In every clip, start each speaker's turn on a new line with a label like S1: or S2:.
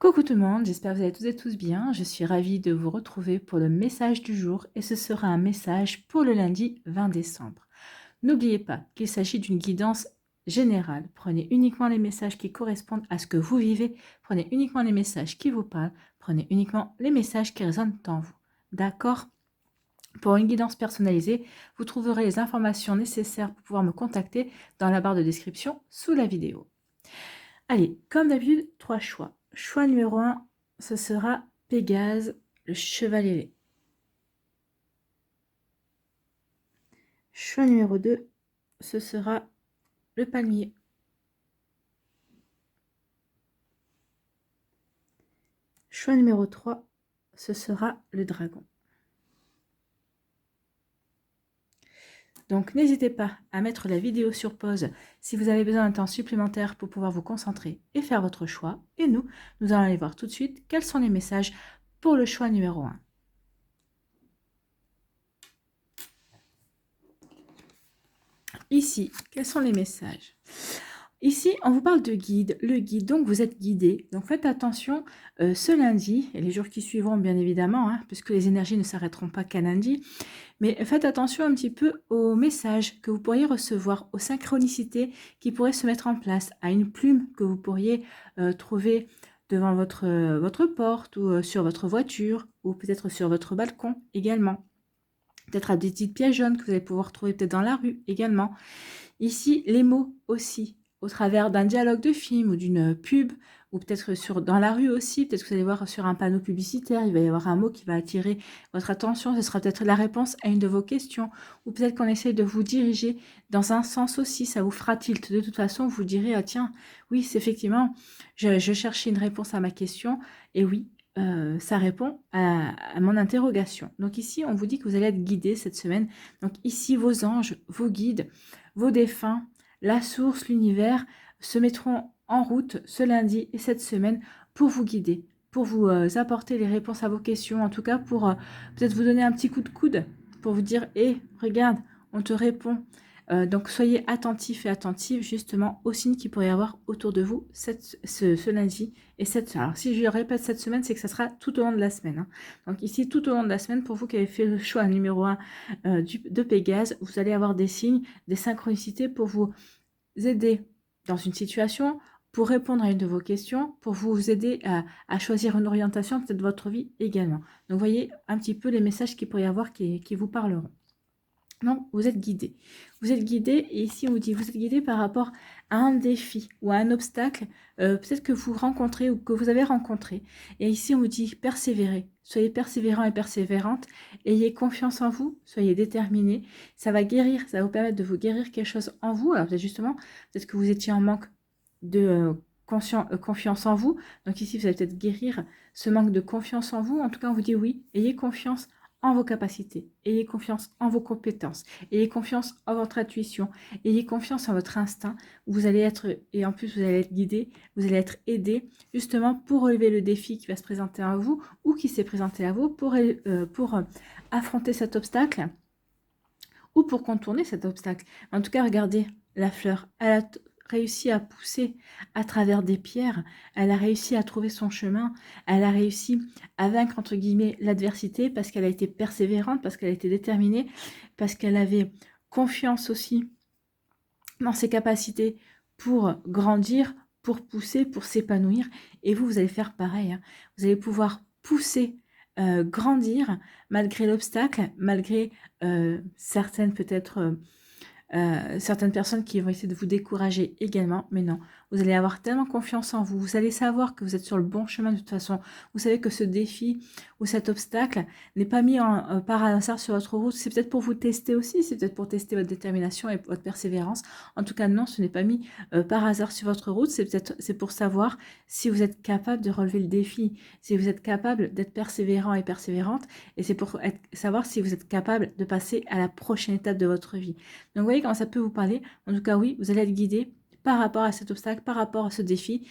S1: Coucou tout le monde, j'espère que vous allez toutes et tous bien. Je suis ravie de vous retrouver pour le message du jour et ce sera un message pour le lundi 20 décembre. N'oubliez pas qu'il s'agit d'une guidance générale. Prenez uniquement les messages qui correspondent à ce que vous vivez, prenez uniquement les messages qui vous parlent, prenez uniquement les messages qui résonnent en vous. D'accord? Pour une guidance personnalisée, vous trouverez les informations nécessaires pour pouvoir me contacter dans la barre de description sous la vidéo. Allez, comme d'habitude, 3 choix. Choix numéro 1, ce sera Pégase, le cheval ailé. Choix numéro 2, ce sera le palmier. Choix numéro 3, ce sera le dragon. Donc n'hésitez pas à mettre la vidéo sur pause si vous avez besoin d'un temps supplémentaire pour pouvoir vous concentrer et faire votre choix. Et nous allons aller voir tout de suite quels sont les messages pour le choix numéro 1. Ici, quels sont les messages? Ici, on vous parle de guide, le guide, donc vous êtes guidé. Donc faites attention ce lundi et les jours qui suivront bien évidemment, puisque les énergies ne s'arrêteront pas qu'à lundi. Mais faites attention un petit peu aux messages que vous pourriez recevoir, aux synchronicités qui pourraient se mettre en place, à une plume que vous pourriez trouver devant votre porte ou sur votre voiture ou peut-être sur votre balcon également. Peut-être à des petites pièces jaunes que vous allez pouvoir trouver peut-être dans la rue également. Ici, les mots aussi, au travers d'un dialogue de film ou d'une pub, ou peut-être dans la rue aussi, peut-être que vous allez voir sur un panneau publicitaire, il va y avoir un mot qui va attirer votre attention, ce sera peut-être la réponse à une de vos questions, ou peut-être qu'on essaye de vous diriger dans un sens aussi, ça vous fera tilt. De toute façon, vous direz, ah tiens, oui, c'est effectivement, je cherchais une réponse à ma question, et oui, ça répond à mon interrogation. Donc ici, on vous dit que vous allez être guidé cette semaine. Donc ici, vos anges, vos guides, vos défunts, la source, l'univers se mettront en route ce lundi et cette semaine pour vous guider, pour vous apporter les réponses à vos questions, en tout cas pour peut-être vous donner un petit coup de coude, pour vous dire, hé, regarde, on te répond. Donc soyez attentifs et attentives justement aux signes qu'il pourrait y avoir autour de vous ce lundi et cette semaine. Alors si je répète cette semaine, c'est que ça sera tout au long de la semaine. Donc ici, tout au long de la semaine, pour vous qui avez fait le choix numéro 1 de Pégase, vous allez avoir des signes, des synchronicités pour vous aider dans une situation, pour répondre à une de vos questions, pour vous aider à choisir une orientation peut-être de votre vie également. Donc voyez un petit peu les messages qu'il pourrait y avoir qui vous parleront. Donc, vous êtes guidé. Vous êtes guidé, et ici on vous dit, vous êtes guidé par rapport à un défi ou à un obstacle, peut-être que vous rencontrez ou que vous avez rencontré. Et ici on vous dit, persévérez. Soyez persévérant et persévérante. Ayez confiance en vous, soyez déterminés. Ça va guérir, ça va vous permettre de vous guérir quelque chose en vous. Alors peut-être justement, peut-être que vous étiez en manque de confiance en vous. Donc ici, vous allez peut-être guérir ce manque de confiance en vous. En tout cas, on vous dit oui, ayez confiance en vos capacités, ayez confiance en vos compétences, ayez confiance en votre intuition, ayez confiance en votre instinct. Vous allez être, et en plus vous allez être guidé, vous allez être aidé justement pour relever le défi qui va se présenter à vous ou qui s'est présenté à vous pour affronter cet obstacle ou pour contourner cet obstacle. En tout cas, regardez la fleur, elle a réussi à pousser à travers des pierres, elle a réussi à trouver son chemin, elle a réussi à vaincre entre guillemets l'adversité parce qu'elle a été persévérante, parce qu'elle a été déterminée, parce qu'elle avait confiance aussi dans ses capacités pour grandir, pour pousser, pour s'épanouir. Et vous allez faire pareil. Vous allez pouvoir pousser, grandir malgré l'obstacle, malgré certaines peut-être certaines personnes qui vont essayer de vous décourager également, mais non, vous allez avoir tellement confiance en vous, vous allez savoir que vous êtes sur le bon chemin de toute façon, vous savez que ce défi ou cet obstacle n'est pas mis par hasard sur votre route, c'est peut-être pour vous tester aussi, c'est peut-être pour tester votre détermination et votre persévérance, en tout cas non, ce n'est pas mis par hasard sur votre route, c'est pour savoir si vous êtes capable de relever le défi, si vous êtes capable d'être persévérant et persévérante, et c'est pour savoir si vous êtes capable de passer à la prochaine étape de votre vie. Donc, vous voyez comment ça peut vous parler. En tout cas, oui, vous allez être guidé par rapport à cet obstacle, par rapport à ce défi.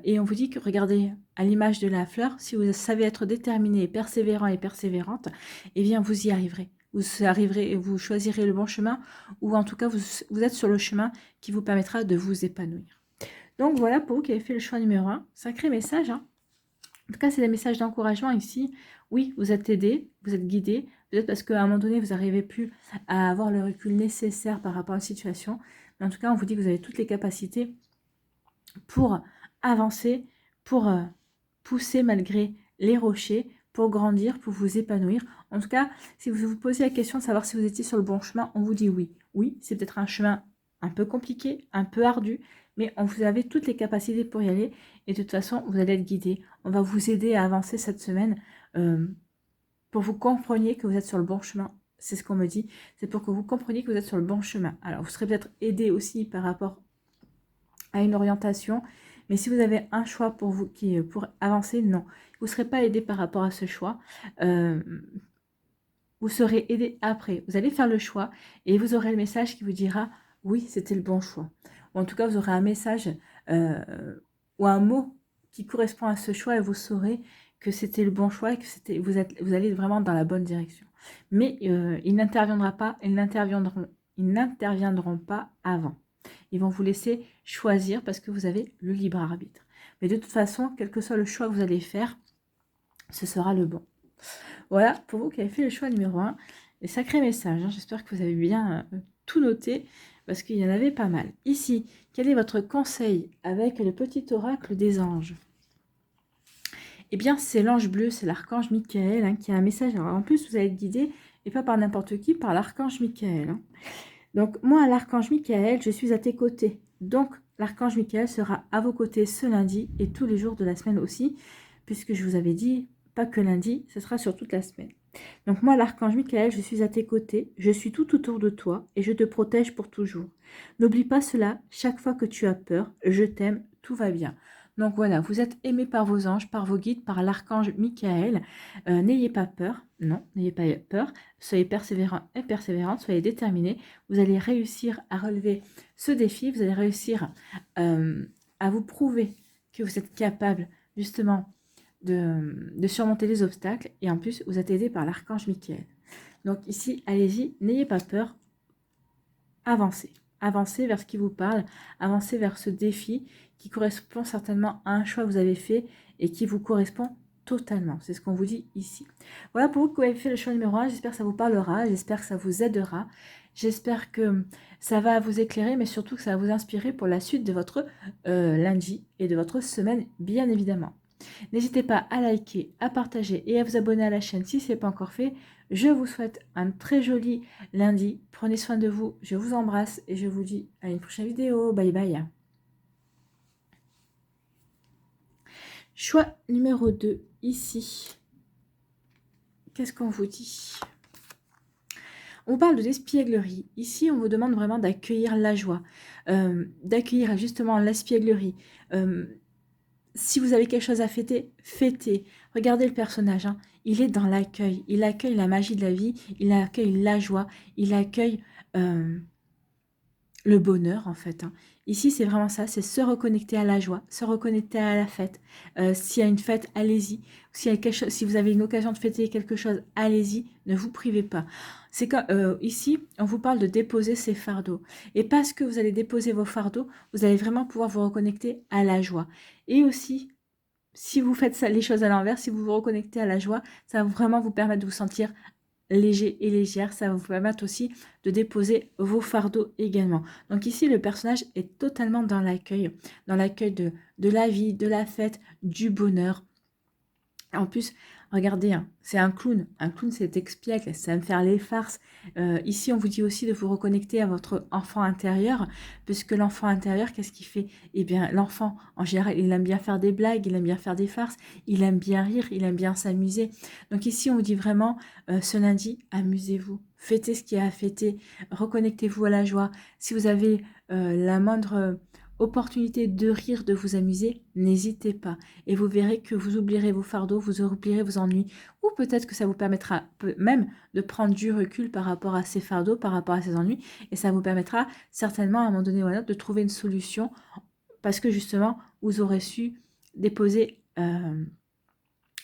S1: Et on vous dit que, regardez, à l'image de la fleur, si vous savez être déterminé, persévérant et persévérante, eh bien, vous y arriverez. Vous arriverez et vous choisirez le bon chemin, ou en tout cas, vous êtes sur le chemin qui vous permettra de vous épanouir. Donc, voilà pour vous qui avez fait le choix numéro 1. Sacré message, hein. En tout cas, c'est des messages d'encouragement ici. Oui, vous êtes aidé, vous êtes guidé, peut-être parce qu'à un moment donné, vous n'arrivez plus à avoir le recul nécessaire par rapport à la situation. Mais en tout cas, on vous dit que vous avez toutes les capacités pour avancer, pour pousser malgré les rochers, pour grandir, pour vous épanouir. En tout cas, si vous vous posez la question de savoir si vous étiez sur le bon chemin, on vous dit oui. Oui, c'est peut-être un chemin un peu compliqué, un peu ardu, mais vous avez toutes les capacités pour y aller. Et de toute façon, vous allez être guidé. On va vous aider à avancer cette semaine pour que vous compreniez que vous êtes sur le bon chemin. C'est ce qu'on me dit. C'est pour que vous compreniez que vous êtes sur le bon chemin. Alors, vous serez peut-être aidé aussi par rapport à une orientation. Mais si vous avez un choix pour vous pour avancer, non. Vous ne serez pas aidé par rapport à ce choix. Vous serez aidé après. Vous allez faire le choix et vous aurez le message qui vous dira « Oui, c'était le bon choix ». Ou en tout cas, vous aurez un message ou un mot qui correspond à ce choix et vous saurez que c'était le bon choix et que vous allez vraiment dans la bonne direction. Mais ils n'interviendront pas avant. Ils vont vous laisser choisir parce que vous avez le libre arbitre. Mais de toute façon, quel que soit le choix que vous allez faire, ce sera le bon. Voilà, pour vous qui avez fait le choix numéro 1, les sacrés messages. Hein. J'espère que vous avez bien tout noté parce qu'il y en avait pas mal. Ici, quel est votre conseil avec le petit oracle des anges? Eh bien, c'est l'ange bleu, c'est l'archange Michael hein, qui a un message. Alors, en plus, vous allez être guidé, et pas par n'importe qui, par l'archange Michael. Hein. Donc, moi, l'archange Michael, je suis à tes côtés. Donc, l'archange Michael sera à vos côtés ce lundi et tous les jours de la semaine aussi, puisque je vous avais dit, pas que lundi, ce sera sur toute la semaine. Donc, moi, l'archange Michael, je suis à tes côtés, je suis tout autour de toi et je te protège pour toujours. N'oublie pas cela, chaque fois que tu as peur, je t'aime, tout va bien. Donc voilà, vous êtes aimé par vos anges, par vos guides, par l'archange Michael. N'ayez pas peur, non, n'ayez pas peur. Soyez persévérants et persévérantes, soyez déterminés. Vous allez réussir à relever ce défi, vous allez réussir à vous prouver que vous êtes capable justement de surmonter les obstacles. Et en plus, vous êtes aidé par l'archange Michael. Donc ici, allez-y, n'ayez pas peur, avancez. Avancez vers ce qui vous parle, avancez vers ce défi qui correspond certainement à un choix que vous avez fait et qui vous correspond totalement. C'est ce qu'on vous dit ici. Voilà pour vous qui avez fait le choix numéro 1. J'espère que ça vous parlera, j'espère que ça vous aidera. J'espère que ça va vous éclairer, mais surtout que ça va vous inspirer pour la suite de votre lundi et de votre semaine, bien évidemment. N'hésitez pas à liker, à partager et à vous abonner à la chaîne si ce n'est pas encore fait. Je vous souhaite un très joli lundi. Prenez soin de vous. Je vous embrasse et je vous dis à une prochaine vidéo. Bye bye. Choix numéro 2, ici. Qu'est-ce qu'on vous dit? On parle de l'espièglerie. Ici, on vous demande vraiment d'accueillir la joie, d'accueillir justement l'espièglerie. Si vous avez quelque chose à fêter, fêtez. Regardez le personnage, hein. Il est dans l'accueil. Il accueille la magie de la vie, il accueille la joie, il accueille le bonheur en fait. Hein. Ici, c'est vraiment ça, c'est se reconnecter à la joie, se reconnecter à la fête. S'il y a une fête, allez-y. Si vous avez une occasion de fêter quelque chose, allez-y, ne vous privez pas. C'est comme ici, on vous parle de déposer ses fardeaux. Et parce que vous allez déposer vos fardeaux, vous allez vraiment pouvoir vous reconnecter à la joie. Et aussi, si vous faites ça, les choses à l'envers, si vous vous reconnectez à la joie, ça va vraiment vous permettre de vous sentir léger et légère. Ça va vous permettre aussi de déposer vos fardeaux également. Donc ici, le personnage est totalement dans l'accueil de la vie, de la fête, du bonheur. En plus, regardez, hein, c'est un clown. Un clown, c'est expiègle, ça aime faire les farces. Ici, on vous dit aussi de vous reconnecter à votre enfant intérieur, puisque l'enfant intérieur, qu'est-ce qu'il fait? Eh bien, l'enfant, en général, il aime bien faire des blagues, il aime bien faire des farces, il aime bien rire, il aime bien s'amuser. Donc ici, on vous dit vraiment, ce lundi, amusez-vous. Fêtez ce qu'il y a à fêter, reconnectez-vous à la joie. Si vous avez la moindre opportunité de rire, de vous amuser, n'hésitez pas. Et vous verrez que vous oublierez vos fardeaux, vous oublierez vos ennuis, ou peut-être que ça vous permettra même de prendre du recul par rapport à ces fardeaux, par rapport à ces ennuis, et ça vous permettra certainement à un moment donné ou à un autre de trouver une solution, parce que justement, vous aurez su déposer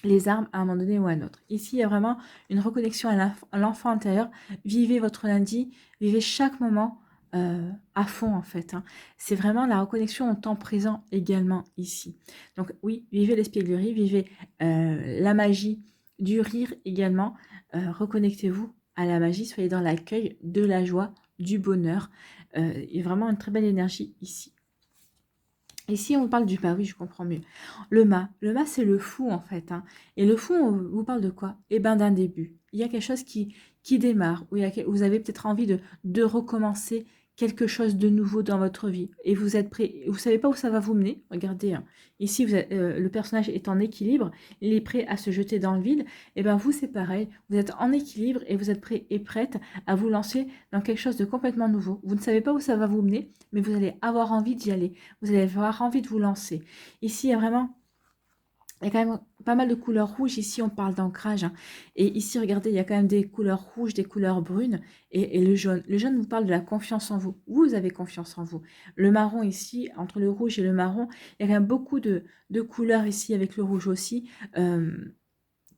S1: les armes à un moment donné ou à un autre. Ici, il y a vraiment une reconnexion à l'enfant intérieur. Vivez votre lundi, vivez chaque moment à fond en fait, hein. C'est vraiment la reconnexion au temps présent également ici. Donc oui, vivez l'espièglerie, vivez la magie du rire également. Reconnectez-vous à la magie, soyez dans l'accueil de la joie, du bonheur. Il y a vraiment une très belle énergie ici. Ici, on parle du mât, oui, je comprends mieux. Le mât, c'est le fou, en fait, hein. Et le fou, on vous parle de quoi? Eh bien, d'un début. Il y a quelque chose qui démarre, où vous avez peut-être envie de recommencer quelque chose de nouveau dans votre vie. Et vous êtes prêt, vous savez pas où ça va vous mener. Regardez, hein. Ici, le personnage est en équilibre, il est prêt à se jeter dans le vide. Et bien, vous, c'est pareil. Vous êtes en équilibre et vous êtes prêt et prête à vous lancer dans quelque chose de complètement nouveau. Vous ne savez pas où ça va vous mener, mais vous allez avoir envie d'y aller. Vous allez avoir envie de vous lancer. Ici, il y a quand même pas mal de couleurs rouges. Ici, on parle d'ancrage, hein. Et ici, regardez, il y a quand même des couleurs rouges, des couleurs brunes et le jaune. Le jaune vous parle de la confiance en vous. Vous avez confiance en vous. Le marron ici, entre le rouge et le marron, il y a quand même beaucoup de couleurs ici avec le rouge aussi.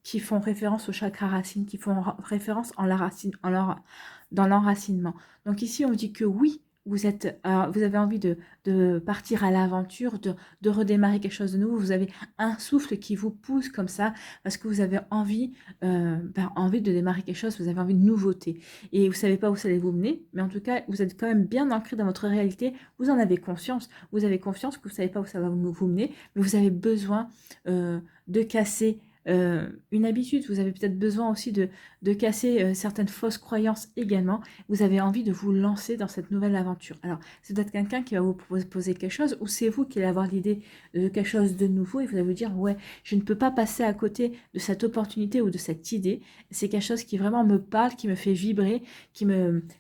S1: Qui font référence au chakra racine, qui font référence dans l'enracinement. Donc ici, on dit que oui, vous avez envie de partir à l'aventure, de redémarrer quelque chose de nouveau. Vous avez un souffle qui vous pousse comme ça, parce que vous avez envie de démarrer quelque chose, vous avez envie de nouveauté. Et vous ne savez pas où ça allait vous mener, mais en tout cas, vous êtes quand même bien ancré dans votre réalité. Vous en avez conscience. Vous avez confiance que vous ne savez pas où ça va vous mener, mais vous avez besoin de casser une habitude, vous avez peut-être besoin aussi de casser certaines fausses croyances également. Vous avez envie de vous lancer dans cette nouvelle aventure. Alors, c'est peut-être quelqu'un qui va vous proposer quelque chose, ou c'est vous qui allez avoir l'idée de quelque chose de nouveau, et vous allez vous dire, ouais, je ne peux pas passer à côté de cette opportunité ou de cette idée. C'est quelque chose qui vraiment me parle, qui me fait vibrer,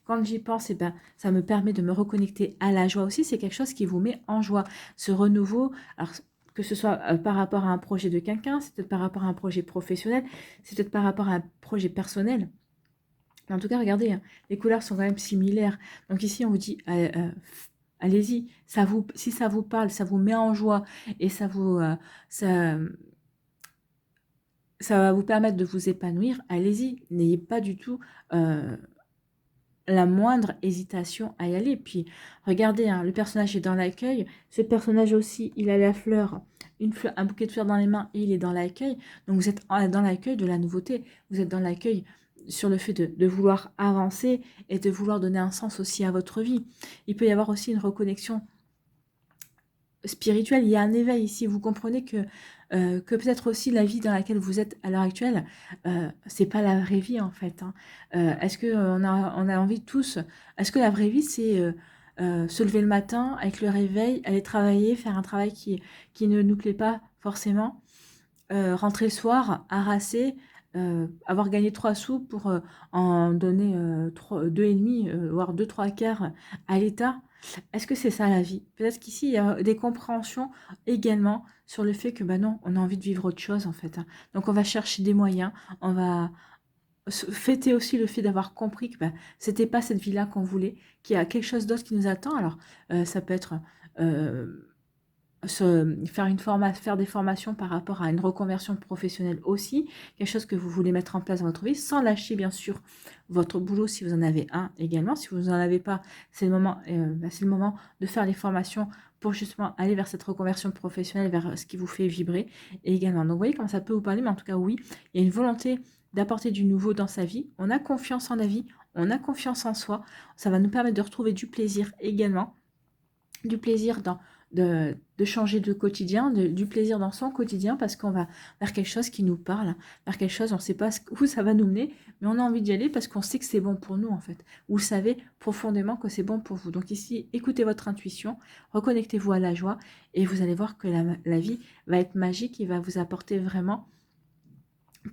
S1: quand j'y pense, eh ben, ça me permet de me reconnecter à la joie aussi. C'est quelque chose qui vous met en joie. Ce renouveau, alors, que ce soit par rapport à un projet de quelqu'un, c'est peut-être par rapport à un projet professionnel, c'est peut-être par rapport à un projet personnel. Mais en tout cas, regardez, hein, les couleurs sont quand même similaires. Donc ici, on vous dit, allez-y, si ça vous parle, ça vous met en joie et ça va vous permettre de vous épanouir, allez-y. N'ayez pas du tout la moindre hésitation à y aller. Puis, regardez, hein, le personnage est dans l'accueil. Ce personnage aussi, il a la fleur, un bouquet de fleurs dans les mains et il est dans l'accueil. Donc, vous êtes dans l'accueil de la nouveauté. Vous êtes dans l'accueil sur le fait de vouloir avancer et de vouloir donner un sens aussi à votre vie. Il peut y avoir aussi une reconnexion spirituelle. Il y a un éveil ici. Vous comprenez que peut-être aussi la vie dans laquelle vous êtes à l'heure actuelle, c'est pas la vraie vie en fait, hein. Est-ce que on a envie tous, est-ce que la vraie vie c'est se lever le matin avec le réveil, aller travailler, faire un travail qui ne nous plaît pas forcément, rentrer le soir, harassé, avoir gagné 3 sous pour en donner 2,5, voire 2 3 quarts à l'État. Est-ce que c'est ça la vie? Peut-être qu'ici, il y a des compréhensions également sur le fait que, bah non, on a envie de vivre autre chose en fait, hein. Donc on va chercher des moyens, on va fêter aussi le fait d'avoir compris que bah, c'était pas cette vie-là qu'on voulait, qu'il y a quelque chose d'autre qui nous attend. Alors ça peut être faire des formations par rapport à une reconversion professionnelle aussi, quelque chose que vous voulez mettre en place dans votre vie, sans lâcher bien sûr votre boulot si vous en avez un également. Si vous n'en avez pas, c'est le moment de faire les formations pour justement aller vers cette reconversion professionnelle, vers ce qui vous fait vibrer également. Donc vous voyez comment ça peut vous parler, mais en tout cas oui, il y a une volonté d'apporter du nouveau dans sa vie. On a confiance en la vie, on a confiance en soi. Ça va nous permettre de retrouver du plaisir également, du plaisir de changer de quotidien, du plaisir dans son quotidien, parce qu'on va vers quelque chose qui nous parle, vers quelque chose, on ne sait pas où ça va nous mener, mais on a envie d'y aller parce qu'on sait que c'est bon pour nous en fait. Vous savez profondément que c'est bon pour vous. Donc ici, écoutez votre intuition, reconnectez-vous à la joie et vous allez voir que la vie va être magique et va vous apporter vraiment,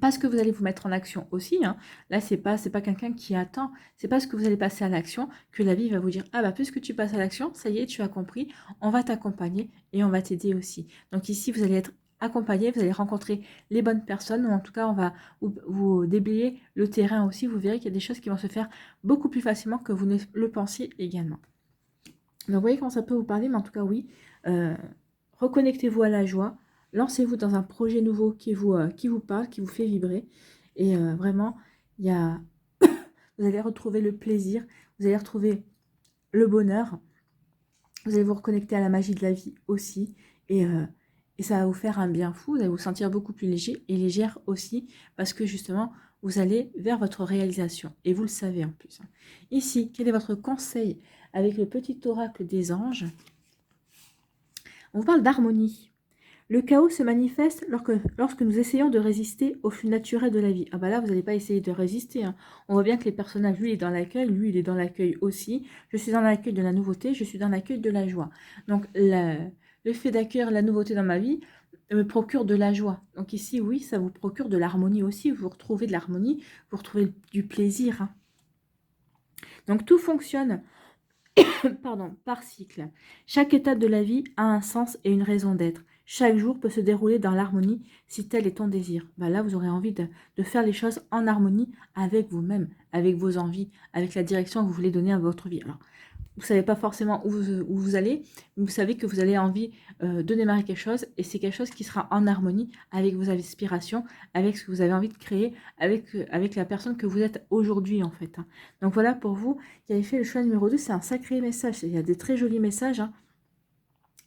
S1: parce que vous allez vous mettre en action aussi, hein. Là, c'est pas quelqu'un qui attend. C'est parce que vous allez passer à l'action que la vie va vous dire, ah bah puisque tu passes à l'action, ça y est, tu as compris, on va t'accompagner et on va t'aider aussi. Donc ici, vous allez être accompagné, vous allez rencontrer les bonnes personnes, ou en tout cas, on va vous déblayer le terrain aussi. Vous verrez qu'il y a des choses qui vont se faire beaucoup plus facilement que vous ne le pensiez également. Donc vous voyez comment ça peut vous parler, mais en tout cas, oui, reconnectez-vous à la joie. Lancez-vous dans un projet nouveau qui vous parle, qui vous fait vibrer. Et vraiment, vous allez retrouver le plaisir, vous allez retrouver le bonheur. Vous allez vous reconnecter à la magie de la vie aussi. Et ça va vous faire un bien fou. Vous allez vous sentir beaucoup plus léger et légère aussi. Parce que justement, vous allez vers votre réalisation. Et vous le savez en plus. Ici, quel est votre conseil avec le petit oracle des anges? On vous parle d'harmonie. Le chaos se manifeste lorsque nous essayons de résister au flux naturel de la vie. Ah bah là, vous n'allez pas essayer de résister. Hein. On voit bien que les personnages, lui, il est dans l'accueil, lui, il est dans l'accueil aussi. Je suis dans l'accueil de la nouveauté, je suis dans l'accueil de la joie. Donc, le fait d'accueillir la nouveauté dans ma vie me procure de la joie. Donc ici, oui, ça vous procure de l'harmonie aussi. Vous retrouvez de l'harmonie, vous retrouvez du plaisir. Hein. Donc, tout fonctionne pardon, par cycle. Chaque étape de la vie a un sens et une raison d'être. Chaque jour peut se dérouler dans l'harmonie si tel est ton désir. Ben là, vous aurez envie de faire les choses en harmonie avec vous-même, avec vos envies, avec la direction que vous voulez donner à votre vie. Alors, vous ne savez pas forcément où vous allez, mais vous savez que vous avez envie de démarrer quelque chose, et c'est quelque chose qui sera en harmonie avec vos aspirations, avec ce que vous avez envie de créer, avec la personne que vous êtes aujourd'hui en fait. Hein. Donc voilà pour vous qui avez fait le choix numéro 2, c'est un sacré message, il y a des très jolis messages. Hein.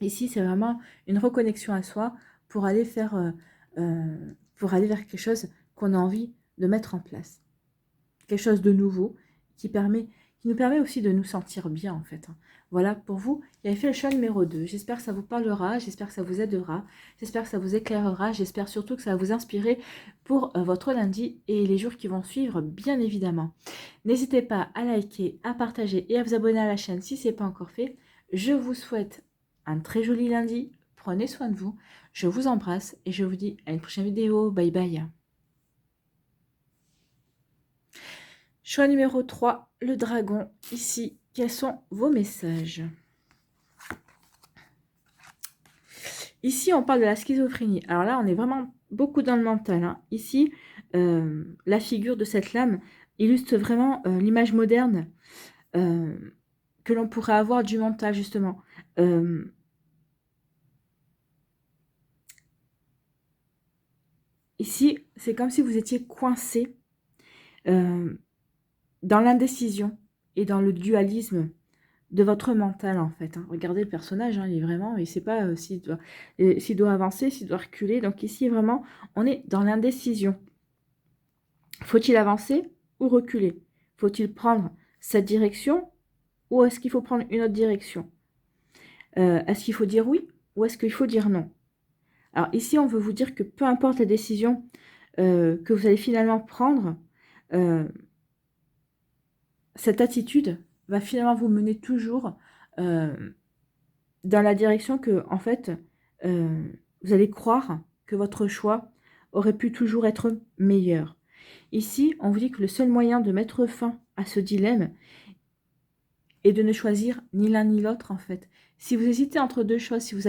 S1: Ici, c'est vraiment une reconnexion à soi pour aller vers quelque chose qu'on a envie de mettre en place. Quelque chose de nouveau qui nous permet aussi de nous sentir bien en fait. Hein. Voilà pour vous, il avait fait le choix numéro 2. J'espère que ça vous parlera, j'espère que ça vous aidera, j'espère que ça vous éclairera, j'espère surtout que ça va vous inspirer pour votre lundi et les jours qui vont suivre, bien évidemment. N'hésitez pas à liker, à partager et à vous abonner à la chaîne si ce n'est pas encore fait. Je vous souhaite un très joli lundi, prenez soin de vous, je vous embrasse et je vous dis à une prochaine vidéo, bye bye. Choix numéro 3, le dragon. Ici, quels sont vos messages? Ici, on parle de la schizophrénie. Alors là, on est vraiment beaucoup dans le mental. Hein. Ici, la figure de cette lame illustre vraiment l'image moderne que l'on pourrait avoir du mental, justement. Ici, c'est comme si vous étiez coincé dans l'indécision et dans le dualisme de votre mental, en fait. Hein. Regardez le personnage, hein, il est vraiment, il ne sait pas s'il doit avancer, s'il doit reculer. Donc ici, vraiment, on est dans l'indécision. Faut-il avancer ou reculer? Faut-il prendre cette direction ou est-ce qu'il faut prendre une autre direction? Est-ce qu'il faut dire oui ou est-ce qu'il faut dire non? Alors ici, on veut vous dire que peu importe la décision que vous allez finalement prendre, cette attitude va finalement vous mener toujours dans la direction que, en fait, vous allez croire que votre choix aurait pu toujours être meilleur. Ici, on vous dit que le seul moyen de mettre fin à ce dilemme est de ne choisir ni l'un ni l'autre, en fait. Si vous hésitez entre deux choses, si vous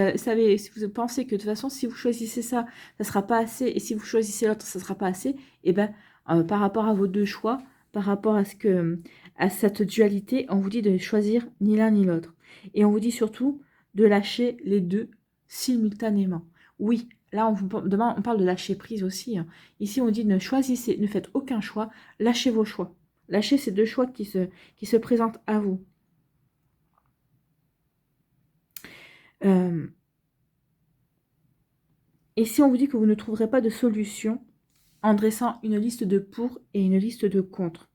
S1: pensez que de toute façon, si vous choisissez ça, ça ne sera pas assez, et si vous choisissez l'autre, ça ne sera pas assez, et bien, par rapport à vos deux choix, par rapport à cette dualité, on vous dit de choisir ni l'un ni l'autre. Et on vous dit surtout de lâcher les deux simultanément. Oui, là, on parle de lâcher prise aussi. Hein. Ici, on dit ne faites aucun choix, lâchez vos choix. Lâchez ces deux choix qui se présentent à vous. Ici, on vous dit que vous ne trouverez pas de solution en dressant une liste de pour et une liste de contre.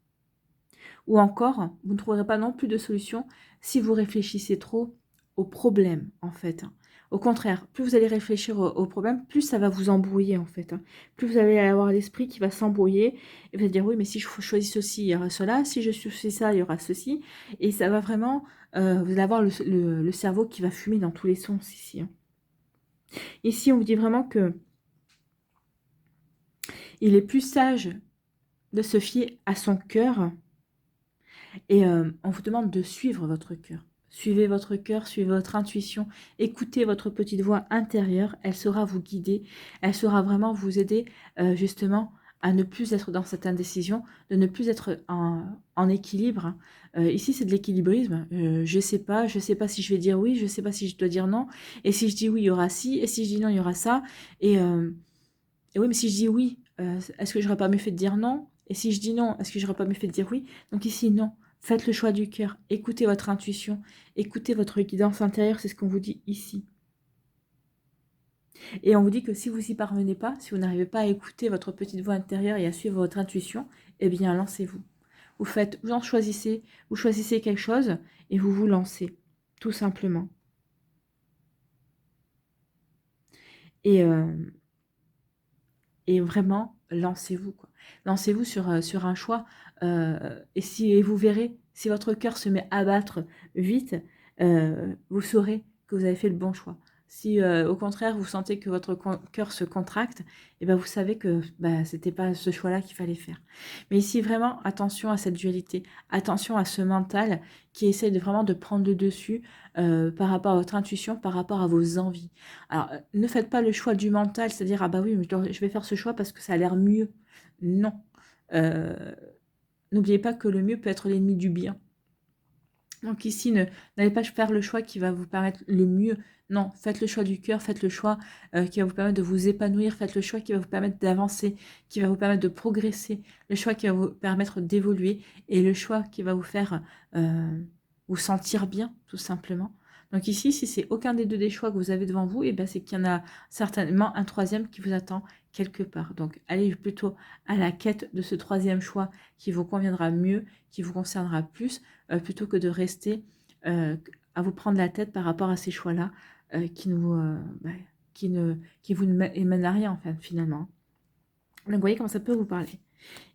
S1: Ou encore, vous ne trouverez pas non plus de solution si vous réfléchissez trop au problème, en fait. Au contraire, plus vous allez réfléchir au problème, plus ça va vous embrouiller, en fait. Plus vous allez avoir l'esprit qui va s'embrouiller et vous allez dire, oui, mais si je choisis ceci, il y aura cela. Si je choisis ça, il y aura ceci. Et ça va vraiment, vous allez avoir le cerveau qui va fumer dans tous les sens ici. Hein. Ici, on vous dit vraiment que il est plus sage de se fier à son cœur et on vous demande de suivre votre cœur. Suivez votre cœur, suivez votre intuition, écoutez votre petite voix intérieure, elle saura vous guider, elle saura vraiment vous aider justement à ne plus être dans cette indécision, de ne plus être en équilibre. Ici, c'est de l'équilibrisme. Je sais pas si je vais dire oui, je ne sais pas si je dois dire non. Et si je dis oui, il y aura ci, et si je dis non, il y aura ça. Et oui, mais si je dis oui, est-ce que j'aurais pas mieux fait de dire non? Et si je dis non, est-ce que j'aurais pas mieux fait de dire oui? Donc ici, non. Faites le choix du cœur, écoutez votre intuition, écoutez votre guidance intérieure, c'est ce qu'on vous dit ici. Et on vous dit que si vous n'y parvenez pas, si vous n'arrivez pas à écouter votre petite voix intérieure et à suivre votre intuition, eh bien lancez-vous. Vous choisissez quelque chose et vous vous lancez, tout simplement. Et vraiment, lancez-vous, quoi. Lancez-vous sur un choix. Et vous verrez, si votre cœur se met à battre vite, vous saurez que vous avez fait le bon choix. Si au contraire, vous sentez que votre cœur se contracte, et ben vous savez que ce n'était pas ce choix-là qu'il fallait faire. Mais ici, vraiment, attention à cette dualité. Attention à ce mental qui essaie vraiment de prendre le dessus par rapport à votre intuition, par rapport à vos envies. Alors, ne faites pas le choix du mental, c'est-à-dire, ah bah oui, mais je vais faire ce choix parce que ça a l'air mieux. Non. N'oubliez pas que le mieux peut être l'ennemi du bien. Donc ici, n'allez pas faire le choix qui va vous paraître le mieux. Non, faites le choix du cœur, faites le choix qui va vous permettre de vous épanouir, faites le choix qui va vous permettre d'avancer, qui va vous permettre de progresser, le choix qui va vous permettre d'évoluer et le choix qui va vous faire vous sentir bien, tout simplement. Donc ici, si c'est aucun des deux des choix que vous avez devant vous, et ben c'est qu'il y en a certainement un troisième qui vous attend quelque part. Donc allez plutôt à la quête de ce troisième choix qui vous conviendra mieux, qui vous concernera plus, plutôt que de rester à vous prendre la tête par rapport à ces choix-là qui vous ne mènent à rien, enfin, finalement. Donc, vous voyez comment ça peut vous parler.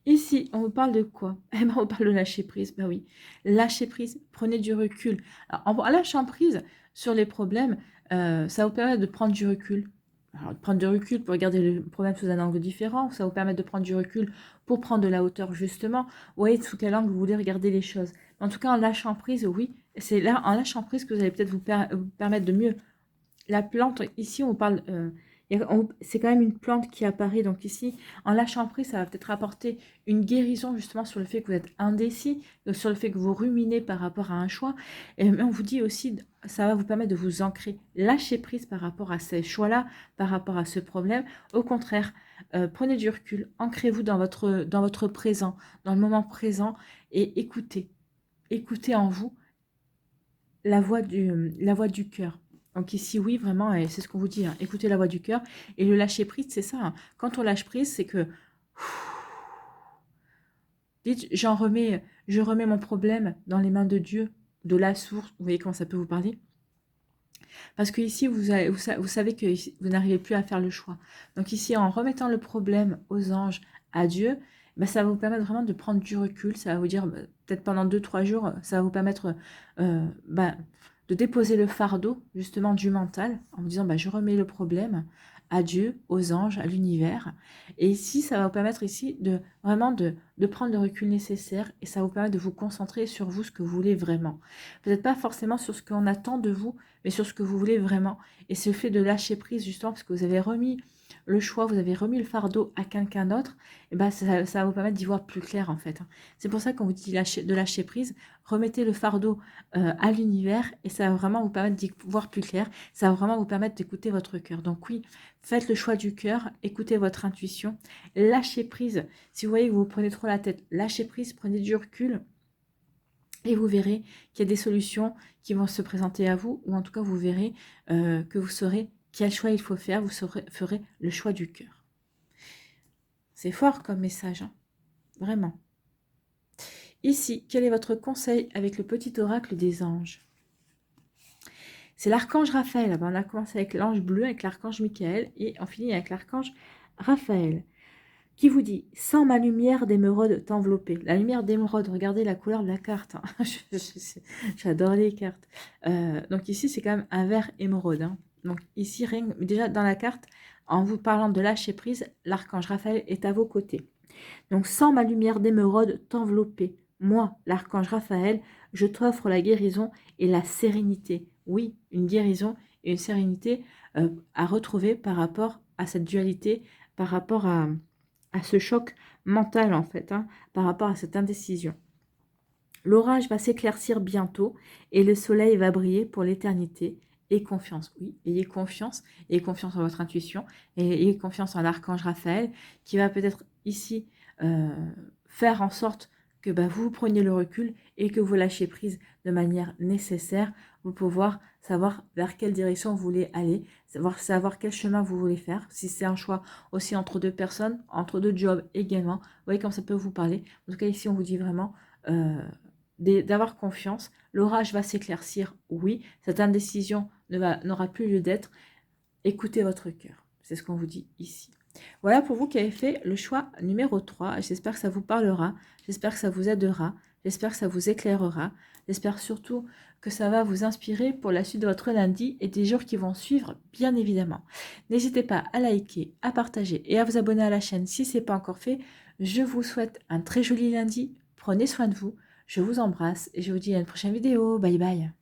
S1: Ici, on vous parle de quoi? Eh ben, on parle de lâcher prise. Ben oui, lâcher prise, prenez du recul. Alors, en lâchant prise sur les problèmes, ça vous permet de prendre du recul. Alors, de prendre du recul pour regarder le problème sous un angle différent, ça vous permet de prendre du recul pour prendre de la hauteur, justement. Vous voyez sous quel angle vous voulez regarder les choses. En tout cas, en lâchant prise, oui, c'est là, en lâchant prise, que vous allez peut-être vous permettre de mieux. La plante, ici, on parle... c'est quand même une plante qui apparaît. Donc ici, en lâchant prise, ça va peut-être apporter une guérison justement sur le fait que vous êtes indécis, sur le fait que vous ruminez par rapport à un choix. Et on vous dit aussi, ça va vous permettre de vous ancrer, lâcher prise par rapport à ces choix-là, par rapport à ce problème. Au contraire, prenez du recul, ancrez-vous dans votre présent, dans le moment présent et écoutez. Écoutez en vous la voix du cœur. Donc ici, oui, vraiment, et c'est ce qu'on vous dit, hein, écoutez la voix du cœur. Et le lâcher prise, c'est ça. Hein. Quand on lâche prise, c'est que... Dites, je remets mon problème dans les mains de Dieu, de la source. Vous voyez comment ça peut vous parler? Parce que ici, vous savez que vous n'arrivez plus à faire le choix. Donc ici, en remettant le problème aux anges, à Dieu, ça va vous permettre vraiment de prendre du recul. Ça va vous dire, peut-être pendant 2-3 jours, ça va vous permettre de déposer le fardeau, justement, du mental, en vous disant, je remets le problème à Dieu, aux anges, à l'univers. Et ici, ça va vous permettre ici de vraiment de prendre le recul nécessaire et ça va vous permettre de vous concentrer sur vous, ce que vous voulez vraiment. Peut-être pas forcément sur ce qu'on attend de vous, mais sur ce que vous voulez vraiment. Et c'est le fait de lâcher prise, justement, parce que vous avez remis le choix, vous avez remis le fardeau à quelqu'un d'autre, et ça va vous permettre d'y voir plus clair, en fait. C'est pour ça qu'on vous dit de lâcher prise, remettez le fardeau à l'univers, et ça va vraiment vous permettre d'y voir plus clair, ça va vraiment vous permettre d'écouter votre cœur. Donc oui, faites le choix du cœur, écoutez votre intuition, lâchez prise. Si vous voyez que vous prenez trop la tête, lâchez prise, prenez du recul, et vous verrez qu'il y a des solutions qui vont se présenter à vous, ou en tout cas vous verrez que vous saurez quel choix il faut faire, vous ferez le choix du cœur. C'est fort comme message, hein, vraiment. Ici, quel est votre conseil avec le petit oracle des anges? C'est l'archange Raphaël. On a commencé avec l'ange bleu, avec l'archange Michael, et on finit avec l'archange Raphaël, qui vous dit « Sans ma lumière d'émeraude t'envelopper ». La lumière d'émeraude, regardez la couleur de la carte. Hein. J'adore les cartes. Donc ici, c'est quand même un vert émeraude. Hein. Donc ici, déjà dans la carte, en vous parlant de lâcher prise, l'archange Raphaël est à vos côtés. Donc, sans ma lumière d'émeraude t'envelopper, moi, l'archange Raphaël, je t'offre la guérison et la sérénité. Oui, une guérison et une sérénité à retrouver par rapport à cette dualité, par rapport à ce choc mental, en fait, hein, par rapport à cette indécision. L'orage va s'éclaircir bientôt et le soleil va briller pour l'éternité. Et confiance, oui, ayez confiance en votre intuition, et ayez confiance en l'archange Raphaël, qui va peut-être ici faire en sorte que vous preniez le recul et que vous lâchiez prise de manière nécessaire pour pouvoir savoir vers quelle direction vous voulez aller, savoir quel chemin vous voulez faire, si c'est un choix aussi entre deux personnes, entre deux jobs également. Vous voyez comme ça peut vous parler. En tout cas, ici, on vous dit vraiment d'avoir confiance. L'orage va s'éclaircir, oui. Cette indécision n'aura plus lieu d'être. Écoutez votre cœur. C'est ce qu'on vous dit ici. Voilà pour vous qui avez fait le choix numéro 3. J'espère que ça vous parlera. J'espère que ça vous aidera. J'espère que ça vous éclairera. J'espère surtout que ça va vous inspirer pour la suite de votre lundi et des jours qui vont suivre, bien évidemment. N'hésitez pas à liker, à partager et à vous abonner à la chaîne si ce n'est pas encore fait. Je vous souhaite un très joli lundi. Prenez soin de vous. Je vous embrasse et je vous dis à une prochaine vidéo. Bye bye.